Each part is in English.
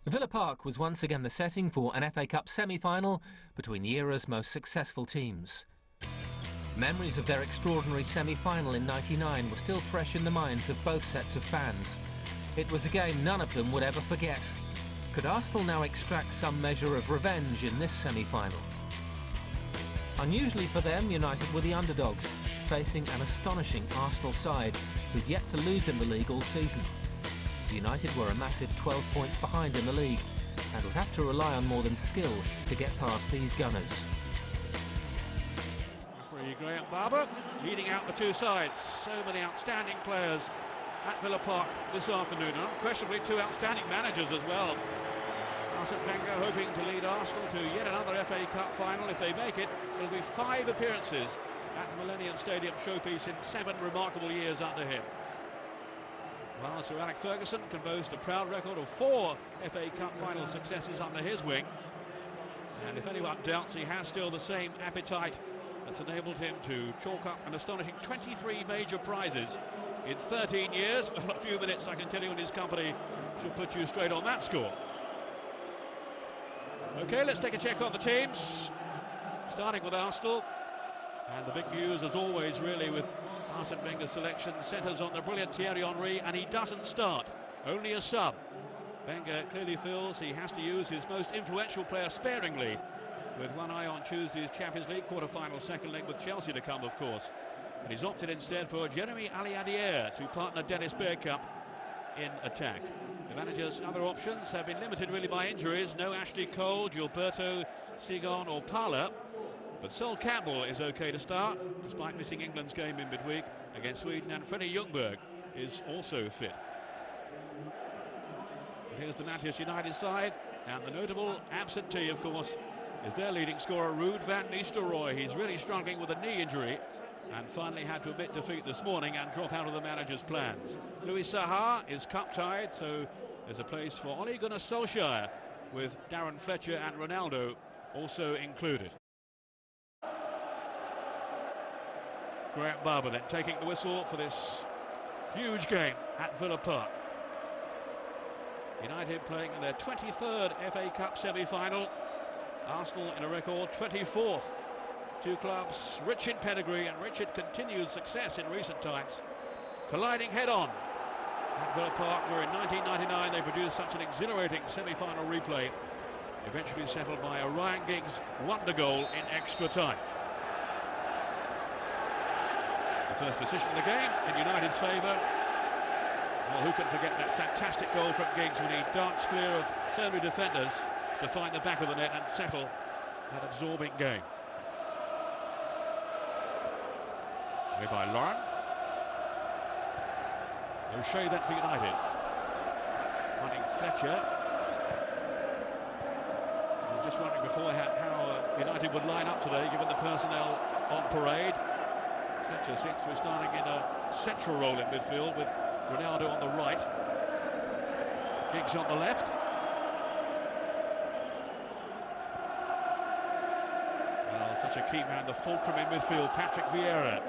Villa Park was once again the setting for an FA Cup semi-final between the era's most successful teams. Memories of their extraordinary semi-final in '99 were still fresh in the minds of both sets of fans. It was a game none of them would ever forget. Could Arsenal now extract some measure of revenge in this semi-final? Unusually for them, United were the underdogs, facing an astonishing Arsenal side who'd yet to lose in the league all season. United were a massive 12 points behind in the league and would have to rely on more than skill to get past these Gunners. Referee Graham Barber leading out the two sides. So many outstanding players at Villa Park this afternoon. And unquestionably two outstanding managers as well. Arsene Wenger hoping to lead Arsenal to yet another FA Cup final. If they make it, it'll be 5 appearances at the Millennium Stadium showpiece in 7 remarkable years under him. Well, Sir Alex Ferguson can boast a proud record of 4 FA Cup final successes under his wing. And if anyone doubts, he has still the same appetite that's enabled him to chalk up an astonishing 23 major prizes in 13 years. Well, a few minutes, I can tell you, in his company should put you straight on that score. OK, let's take a check on the teams. Starting with Arsenal. And the big news, as always, really, with Arsene Wenger's selection centres on the brilliant Thierry Henry, and he doesn't start, only a sub. Wenger clearly feels he has to use his most influential player sparingly, with one eye on Tuesday's Champions League quarter-final second leg with Chelsea to come, of course. And he's opted instead for Jeremy Aliadier to partner Dennis Bergkamp in attack. The manager's other options have been limited really by injuries. No Ashley Cole, Gilberto, Sigon or Parler. But Sol Campbell is OK to start, despite missing England's game in midweek against Sweden, and Freddie Ljungberg is also fit. Here's the Manchester United side, and the notable absentee, of course, is their leading scorer, Ruud van Nistelrooy. He's really struggling with a knee injury, and finally had to admit defeat this morning and drop out of the manager's plans. Louis Saha is cup-tied, so there's a place for Ole Gunnar Solskjaer, with Darren Fletcher and Ronaldo also included. Graham Barber then taking the whistle for this huge game at Villa Park. United playing in their 23rd FA Cup semi-final. Arsenal in a record 24th. Two clubs rich in pedigree and rich in continued success in recent times, colliding head-on at Villa Park, where in 1999 they produced such an exhilarating semi-final replay, eventually settled by a Ryan Giggs wonder goal in extra time. First decision of the game in United's favour. Well, who can forget that fantastic goal from Giggs when he danced clear of so many defenders to find the back of the net and settle that absorbing game. Away by Lauren. O'Shea then for United. Finding Fletcher. I was just wondering beforehand how United would line up today, given the personnel on parade. Fletcher seems to be starting in a central role in midfield with Ronaldo on the right, Giggs on the left. Well, such a key man, the fulcrum in midfield, Patrick Vieira.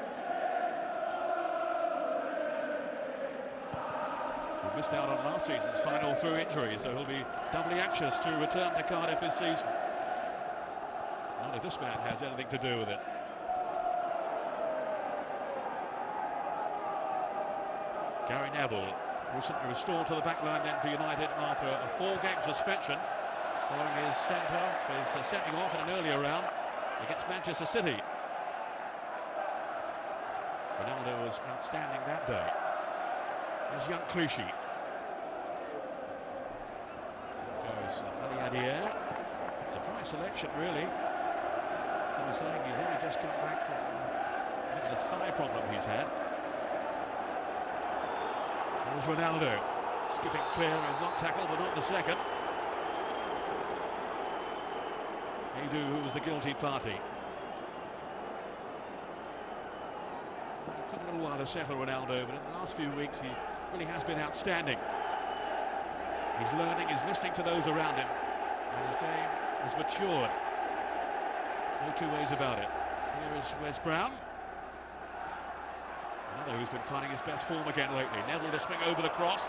He missed out on last season's final through injury, so he'll be doubly anxious to return to Cardiff this season. Not if this man has anything to do with it. Gary Neville, recently restored to the back line then for United after a 4-game suspension following his sending off in an earlier round against Manchester City. Ronaldo was outstanding that day. There's young Clichy. Goes Aliadier. Surprise selection, really. Some are saying he's only just come back from it's a thigh problem he's had. There's Ronaldo, skipping clear in one tackle, but not the second. Edu, who was the guilty party. It took a little while to settle Ronaldo, but in the last few weeks he really has been outstanding. He's learning, he's listening to those around him, and his game has matured. No two ways about it. Here is Wes Brown. Who's been finding his best form again lately. Neville to swing over the cross.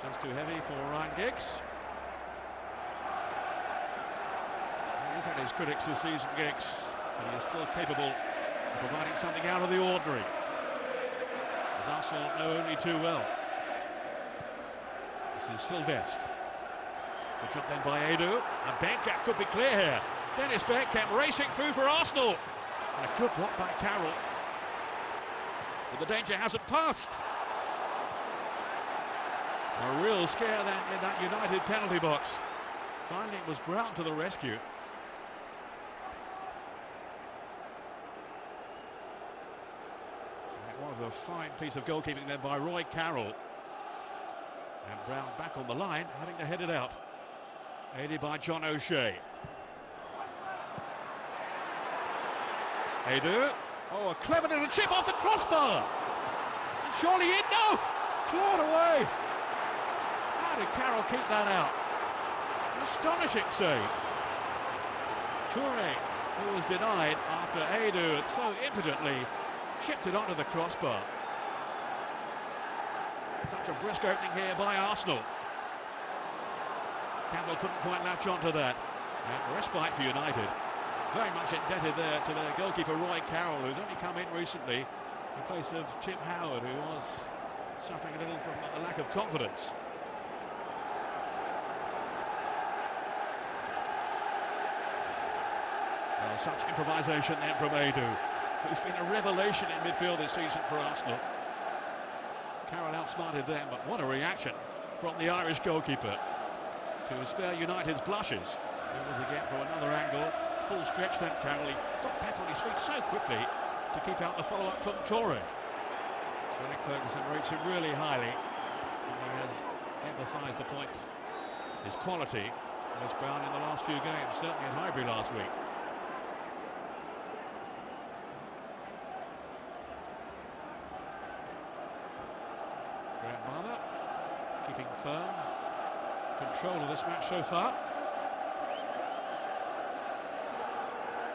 So That's too heavy for Ryan Giggs. He's had his critics this season, Giggs, but he is still capable of providing something out of the ordinary, as Arsenal know only too well. This is Sylvestre. Good job then by Edu, and Bergkamp could be clear here. Dennis Bergkamp racing through for Arsenal. And a good block by Carroll. But the danger hasn't passed. A real scare then in that United penalty box. Finally it was Brown to the rescue. And it was a fine piece of goalkeeping then by Roy Carroll. And Brown back on the line, having to head it out. Aided by John O'Shea. Edu. Oh, a clever little chip off the crossbar. And surely in. No! Clawed away. How did Carroll keep that out? An astonishing save. Toure, who was denied after Edu had so impudently chipped it onto the crossbar. Such a brisk opening here by Arsenal. Campbell couldn't quite latch onto that. And respite for United. Very much indebted there to their goalkeeper Roy Carroll, who's only come in recently in place of Chip Howard, who was suffering a little from a lack of confidence. Well, such improvisation then from Edu, who's been a revelation in midfield this season for Arsenal. Carroll outsmarted them, but what a reaction from the Irish goalkeeper to spare United's blushes. Able to get from another angle. Full stretch then Carroll. He got back on his feet so quickly to keep out the follow-up from Toure. Sir Alex Ferguson rates him really highly, and he has emphasised the point, his quality, as Brown in the last few games, certainly in Highbury last week. Graham Barber keeping firm control of this match so far.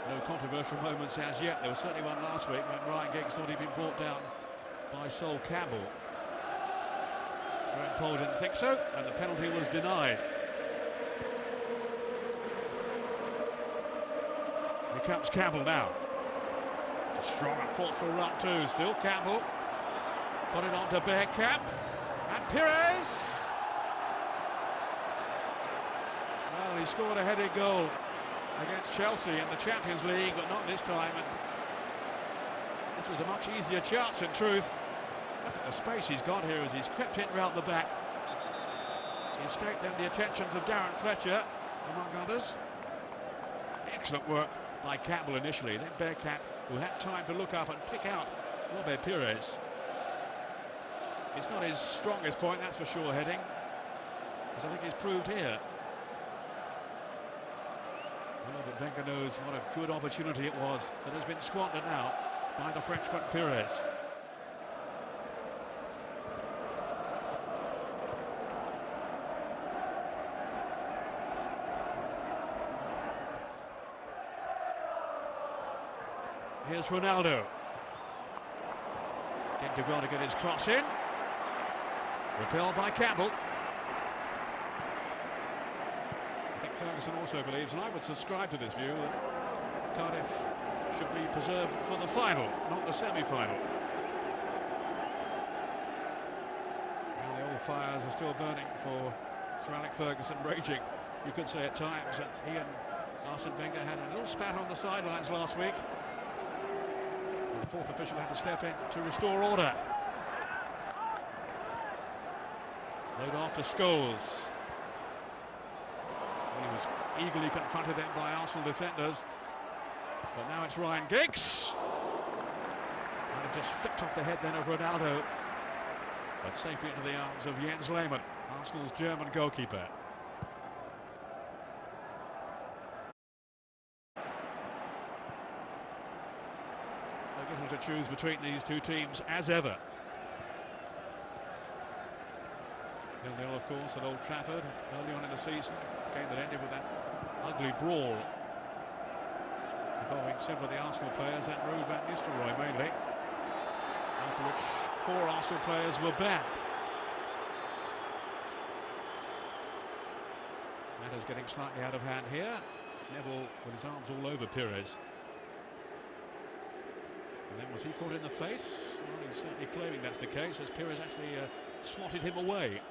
No controversial moments as yet. There was certainly one last week when Ryan Giggs thought he'd been brought down by Sol Campbell. Graham Poll didn't think so, and the penalty was denied. Here comes Campbell now. Strong and forceful run too. Still Campbell. Put it on to Bergkamp. And Pires! Well, he scored a headed goal against Chelsea in the Champions League, but not this time, and this was a much easier chance in truth. Look at the space he's got here as he's crept in round the back. He escaped then the attentions of Darren Fletcher, among others. Excellent work by Campbell initially, then Bergkamp, who had time to look up and pick out Robert Pires. It's not his strongest point, that's for sure, heading, as I think he's proved here. Well, but Wenger knows what a good opportunity it was that has been squandered now by the Frenchman Pires. Here's Ronaldo. Getting to go to get his cross in. Repelled by Campbell. Ferguson also believes, and I would subscribe to this view, that Cardiff should be preserved for the final, not the semi-final. And the old fires are still burning for Sir Alex Ferguson, raging, you could say at times, that he and Arsene Wenger had a little spat on the sidelines last week. And the fourth official had to step in to restore order. Load off to Scholes. He was eagerly confronted then by Arsenal defenders, but now it's Ryan Giggs, and it just flicked off the head then of Ronaldo, but safely into the arms of Jens Lehmann, Arsenal's German goalkeeper. So little to choose between these two teams as ever. 0-0 of course at Old Trafford early on in the season, a game that ended with that ugly brawl involving several of the Arsenal players and Ruud van Nistelrooy mainly, after which 4 Arsenal players were banned. getting slightly out of hand here. Neville with his arms all over Pires. And then was he caught in the face? Well, he's certainly claiming that's the case, as Pires actually swatted him away.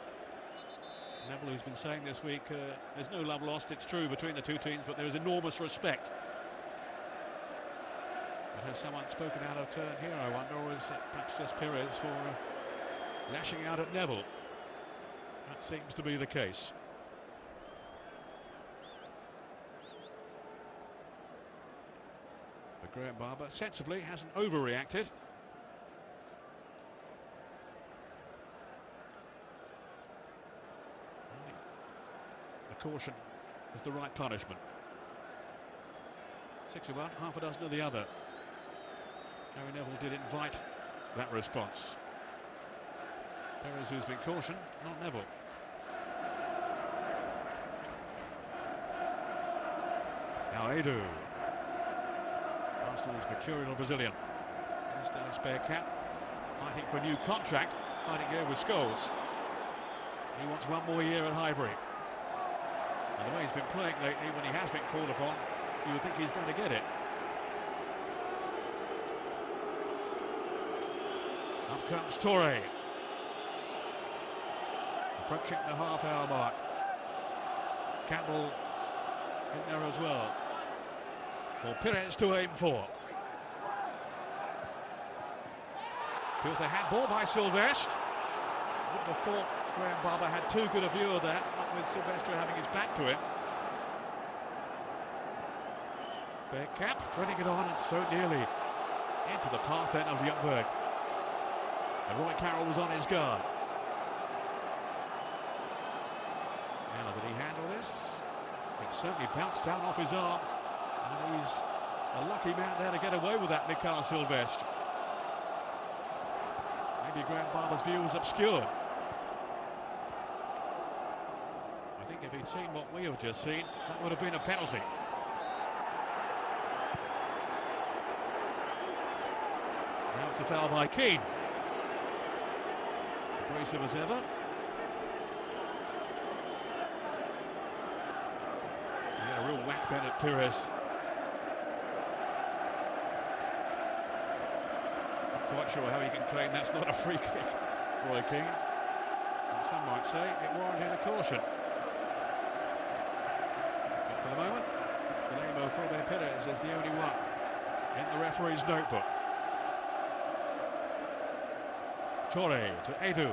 Neville, who's been saying this week, there's no love lost, it's true, between the two teams, but there is enormous respect. But has someone spoken out of turn here, I wonder, or is it perhaps just Pires for lashing out at Neville? That seems to be the case. But Graham Barber sensibly hasn't overreacted. The caution is the right punishment. 6 of one, half a dozen of the other. Gary Neville did invite that response. Pires, who's been cautioned, not Neville. Now Edu, Arsenal's mercurial Brazilian. He's down a spare cap, fighting for a new contract, fighting here with Scholes. He wants one more year at Highbury. And the way he's been playing lately, when he has been called upon, you would think he's going to get it. Up comes Torre. Approaching the half-hour mark. Campbell in there as well. For Pires to aim for. With the handball by Silvestre. Wouldn't have thought Graham Barber had too good a view of that, not with Silvestre having his back to it. Bergkamp threading it on, and so nearly into the path then of Ljungberg. And Roy Carroll was on his guard. Now, did he handle this? It certainly bounced down off his arm, and he's a lucky man there to get away with that, Mikael Silvestre. Maybe Graham Barber's view was obscured. I think if he'd seen what we have just seen, that would have been a penalty. Now it's a foul by Keane. Abrasive as ever. Yeah, a real whack then at Pires. Not quite sure how he can claim that's not a free kick, Roy Keane. And some might say it warranted a caution. But for the moment, the name of Robert Pires is the only one in the referee's notebook. Torre to Edu.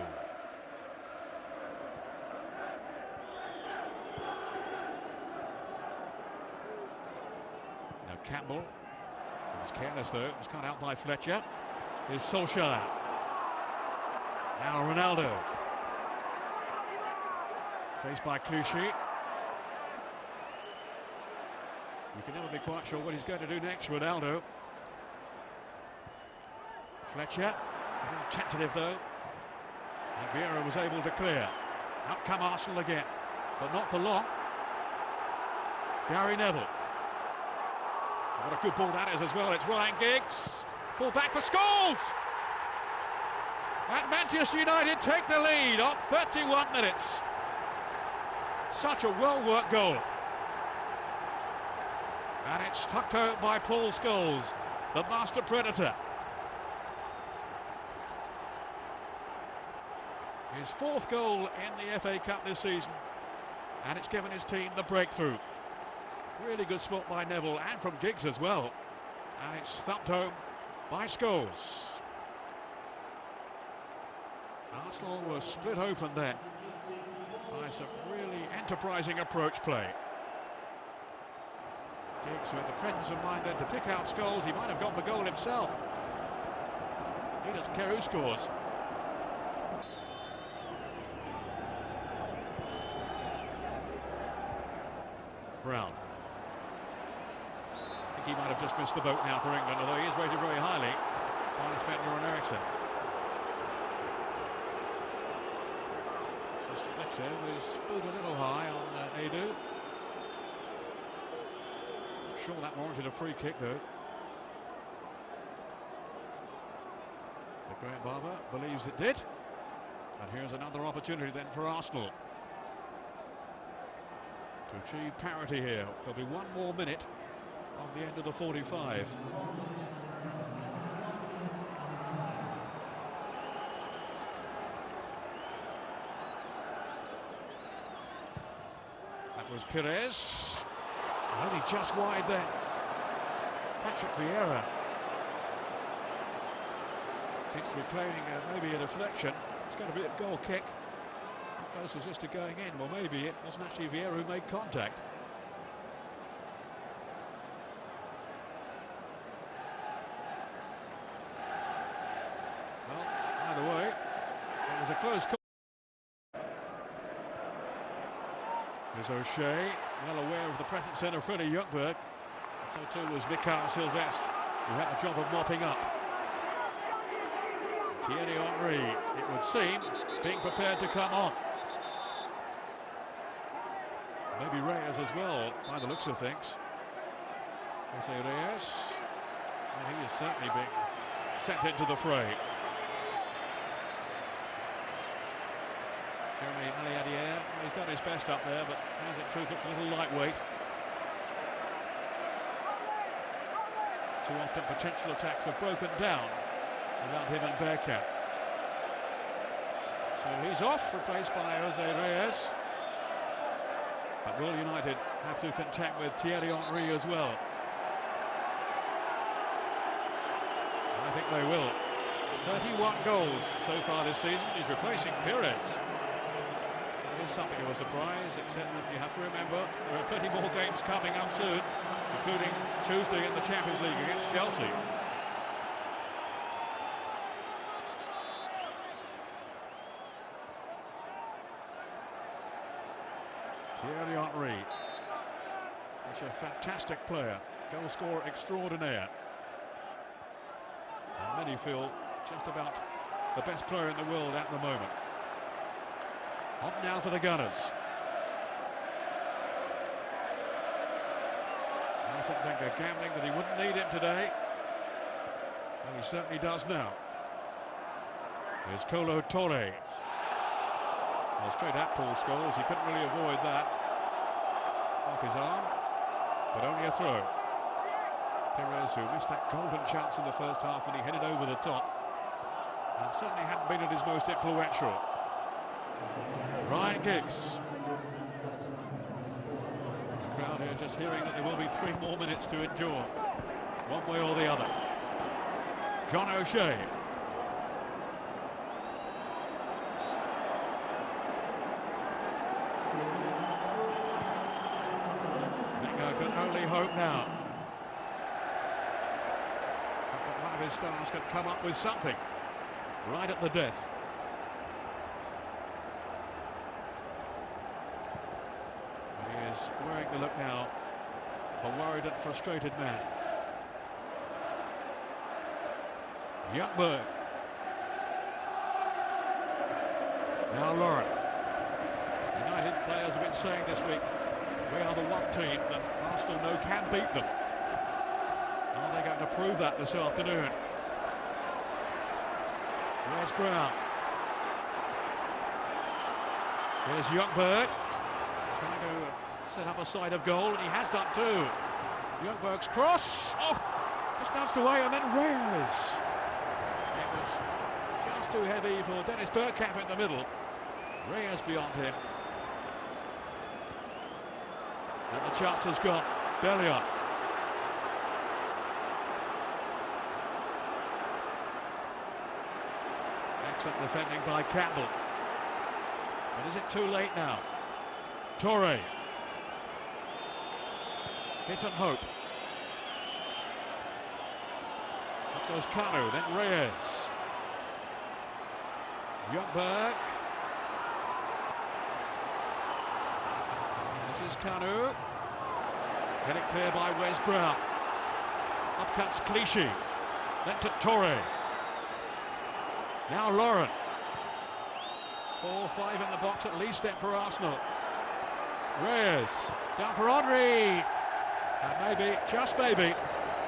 Now Campbell, he was careless though, it was cut out by Fletcher. Here's Solskjaer. Now Ronaldo. Faced by Clichy. You can never be quite sure what he's going to do next, Ronaldo. Fletcher. A little tentative though, and Vieira was able to clear. Out come Arsenal again, but not for long. Gary Neville. What a good ball that is as well. It's Ryan Giggs. Pull back for Scholes. And Manchester United take the lead on 31 minutes. Such a well-worked goal. And it's tucked out by Paul Scholes, the master predator. His fourth goal in the FA Cup this season, and it's given his team the breakthrough. Really good spot by Neville and from Giggs as well, and it's thumped home by Scholes. Arsenal were split open then by some really enterprising approach play. Giggs with the presence of mind then to pick out Scholes. He might have got the goal himself. He doesn't care who scores. Brown. I think he might have just missed the boat now for England, although he is rated very highly by his defender and Eriksson. So Fletcher was pulled a little high on Edu. Not sure that warranted a free kick though. But Graham Barber believes it did. And here's another opportunity then for Arsenal to achieve parity here. There'll be one more minute on the end of the 45. That was Pires. Only just wide then. Patrick Vieira seems to be claiming maybe a deflection. It's going to be a goal kick. Close was just going in. Well, maybe it wasn't actually Vieira who made contact. Well, either way, it was a close call. Here's O'Shea, well aware of the present centre, Freddie Ljungberg. So too was Mikael Silvestre, who had the job of mopping up. Thierry Henry, it would seem, being prepared to come on. Maybe Reyes as well, by the looks of things. Jose Reyes, and he is certainly being sent into the fray. Jeremy Aliadière, he's done his best up there, but has in truth looked a little lightweight. Too often potential attacks have broken down around him and Bergkamp. So he's off, replaced by Jose Reyes. But will United have to contend with Thierry Henry as well? I think they will. 31 goals so far this season. He's replacing Pires. It is something of a surprise, except that you have to remember there are 30 more games coming up soon, including Tuesday in the Champions League against Chelsea. Thierry Henry, such a fantastic player, goal scorer extraordinaire. And many feel just about the best player in the world at the moment. Off now for the Gunners. Arsene Wenger gambling that he wouldn't need him today. Well, he certainly does now. Here's Kolo Touré. Well, straight at Paul Scholes, he couldn't really avoid that. Off his arm, but only a throw. Pires, who missed that golden chance in the first half when he headed over the top, and certainly hadn't been at his most influential. Ryan Giggs. The crowd here just hearing that there will be 3 more minutes to endure, one way or the other. John O'Shea. Wenger can only hope now that one of his stars can come up with something right at the death. Wearing the look now, a worried and frustrated man. Ljungberg. Now Lauren. United players have been saying this week, we are the one team that Arsenal know can beat them. Are they going to prove that this afternoon? Where's Brown? Here's Ljungberg. Trying to set up a side of goal, and he has done too. Ljungberg's cross, just nudged away, and then Reyes. It was just too heavy for Dennis Bergkamp in the middle. Reyes beyond him. And the chance has gone. Bellion. Excellent defending by Campbell. But is it too late now? Touré. Hit and hope. Up goes Kanu, then Reyes. Ljungberg. This is Kanu. Get it clear by Wes Brown. Up comes Clichy. Then to Touré. Now Lauren. 4-5 in the box at least then for Arsenal. Reyes, down for Henry, and maybe, just maybe,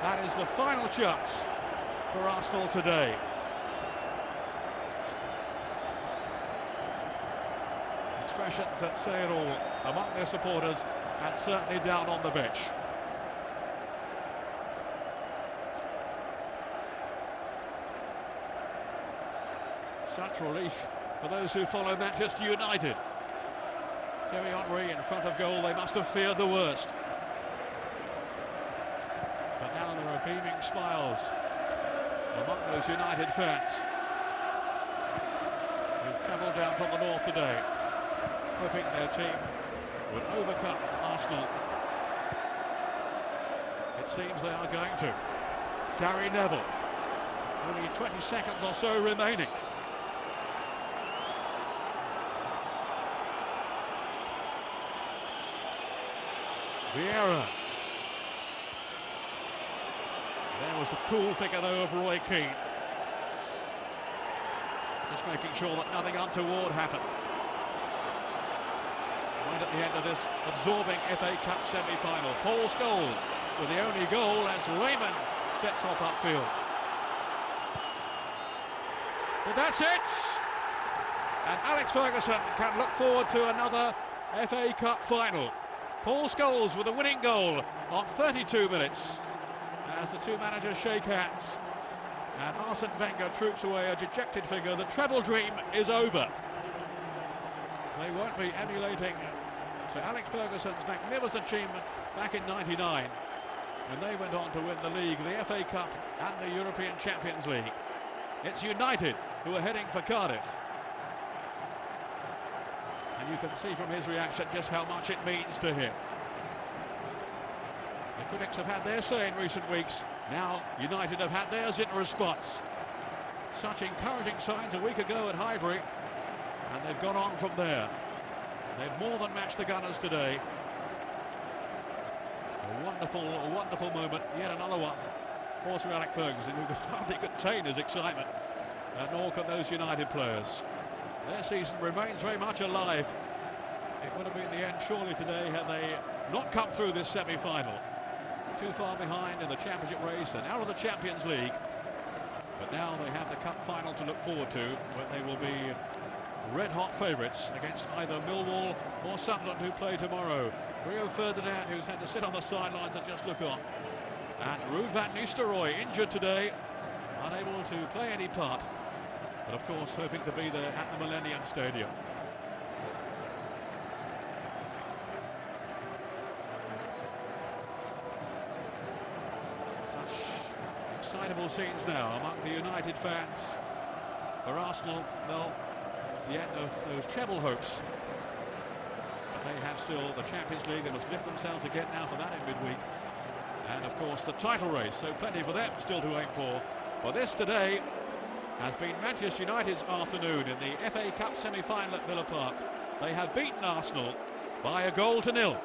that is the final chance for Arsenal today. Expressions that say it all among their supporters and certainly down on the bench. Such relief for those who follow Manchester United. Thierry Henry in front of goal, they must have feared the worst. But now there are beaming smiles among those United fans who've travelled down from the north today, hoping their team would overcome Arsenal. It seems they are going to. Gary Neville, only 20 seconds or so remaining. Vieira. There was the cool figure though of Roy Keane. Just making sure that nothing untoward happened. Right at the end of this absorbing FA Cup semi-final. Paul Scholes with the only goal as Raymond sets off upfield. But that's it! And Alex Ferguson can look forward to another FA Cup final. Paul Scholes with a winning goal on 32 minutes as the two managers shake hands and Arsene Wenger troops away a dejected figure. The treble dream is over. They won't be emulating Sir Alex Ferguson's magnificent achievement back in '99 when they went on to win the league, the FA Cup and the European Champions League. It's United who are heading for Cardiff. And you can see from his reaction just how much it means to him. The critics have had their say in recent weeks. Now United have had theirs in response. Such encouraging signs a week ago at Highbury, and they've gone on from there. They've more than matched the Gunners today. A wonderful moment, yet another one for Sir Alex Ferguson, who could hardly contain his excitement, and nor can those United players. Their season remains very much alive. It would have been the end surely today had they not come through this semi-final. Too far behind in the championship race and out of the Champions League. But now they have the cup final to look forward to, when they will be red-hot favourites against either Millwall or Sunderland, who play tomorrow. Rio Ferdinand, who's had to sit on the sidelines and just look on. And Ruud van Nistelrooy, injured today, unable to play any part. But of course hoping to be there at the Millennium Stadium. Such excitable scenes now among the United fans. For Arsenal, well, it's the end of those treble hopes. But they have still the Champions League. They must lift themselves again now for that in midweek. And of course the title race, so plenty for them still to aim for. But this today has been Manchester United's afternoon in the FA Cup semi-final at Villa Park. They have beaten Arsenal by 1-0.